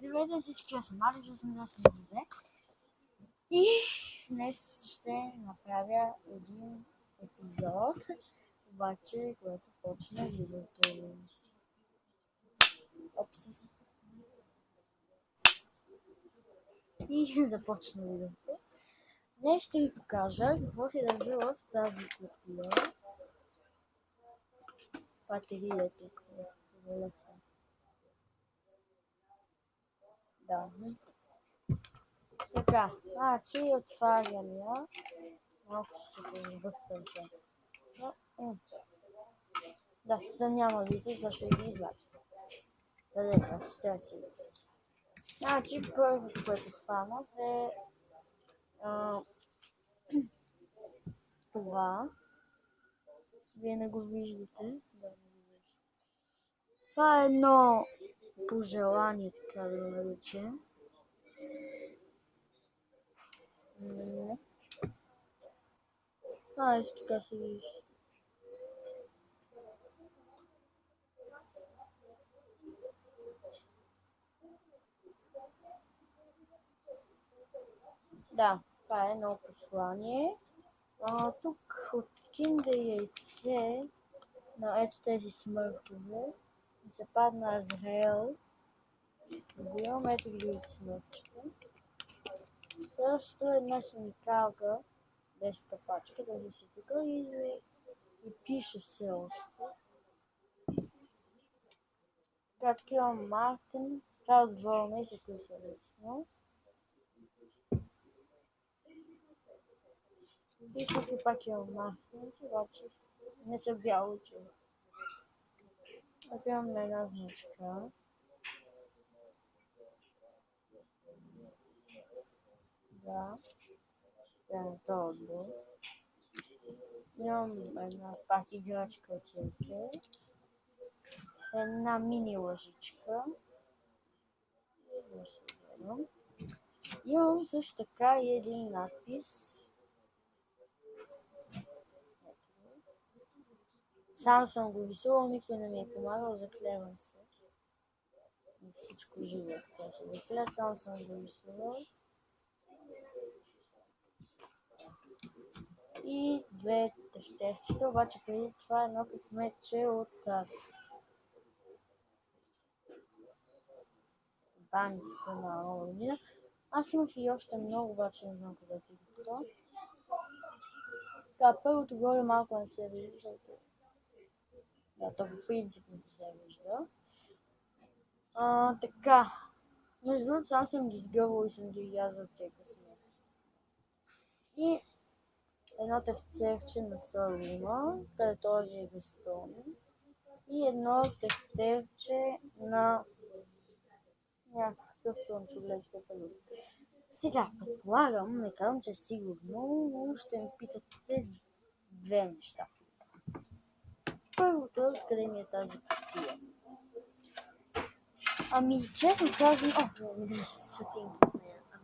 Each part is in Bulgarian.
Здравейте всички, аз съм Марио, че съм за и днес ще направя един епизод, обаче, когато почне видеото. Опс. И започна видеото. Днес ще ви покажа какво се държи в тази кутия. Батерия тук в телефон. Да. Така, значи отварям я. Малко се подбъркам се. Да, сега няма видите, това ще ги извадя. Аз ще си го. Значи първото, което хванах е това. Вие не го виждате. Да, не го виждате. Това е едно пожелание, така да го наречем. Така се вижда. Да, това е едно послание. Тук от Kinder яйце на ето тези смъртове се падна Азраел. Го имам, ето ги смъртчета. Следващото е една химикалка без капачка, държи си тук и пише все още. Тук имам Мартин, това от вълна и се пише лесно. И тук пак имам Мартин, обаче не са бяло чудо. Тук имам една значка. Да. Това е този отбор. Имам една пак играчка от яйце. Една мини лъжичка. Имам също така и един надпис. Сам съм го рисувал, никой не ми е помагал, заклевам се. И всичко живо, така ще заклея, сам съм го рисувал. И две тефтерчета, обаче преди това едно късметче от баницата на Нова година. Аз имах и още много, обаче не знам къде отидоха. Така, първото горе малко не се вижда, защото да, то по принцип не се вижда. Така, между другото сам съм ги сгъвал и съм ги рязал тези късмети. И едно тефтерче на Сорима, къде този е безстолен. И едно тефтерче на някакъв слънчоглед пепелут. Сега, предполагам, не казвам, че е сигурно, но ще ми питате две неща. Първото е откъде ми е тази кутия. Честно казвам,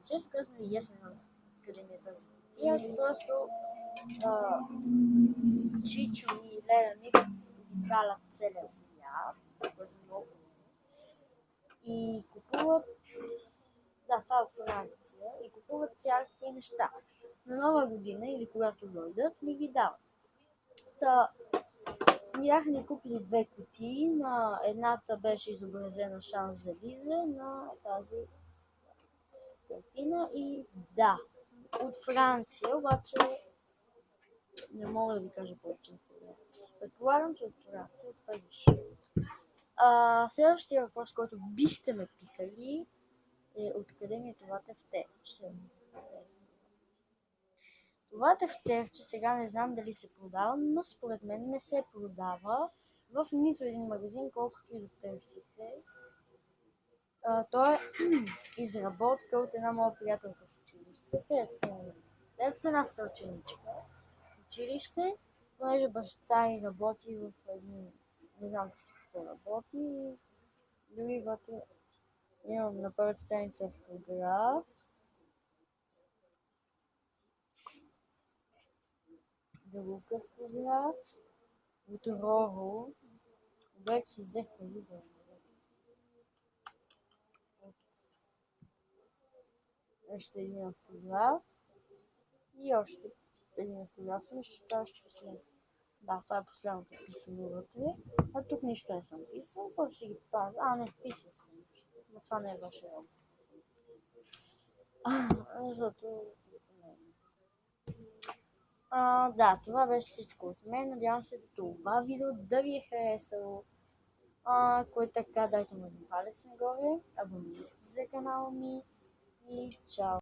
честно казвам, и аз не знам къде ми е тази кутия. Просто Чичо и Леля ми обикалят целия свят, което е много. И купуват, да, това е Франция, и купуват всякакви неща. На Нова година или когато дойдат, ми ги дават. Бяха ни купили две кутии, на едната беше изобразена Шанс-Елизе на тази картина и да, от Франция, обаче не мога да ви кажа повече информация. Предполагам, че от Франция, от Париж. Следващия въпрос, който бихте ме питали, е откъде ми е това тефтерче. Това тефтерче сега не знам дали се продава, но според мен не се продава в нито един магазин, колкото и да търсите. То е изработка от една моя приятелка в училище. Ето една съученичка в училище, понеже баща ѝ работи в един, не знам какво работи, дори вътре имам на първата страница автограф. Друг автограф от Рово, вече си взех видео. още един автограф и още един автограф. Нищо, това ще последно. Да, това е последното писано вътре. А тук нищо не съм писал, просто ще ги пазя. Не, писал съм нещо. Но това не е ваша работа. Защото... да, това беше всичко от мен. Надявам се това видео да ви е харесало. Ако е така, дайте му един палец нагоре, абонирайте се за канала ми и чао!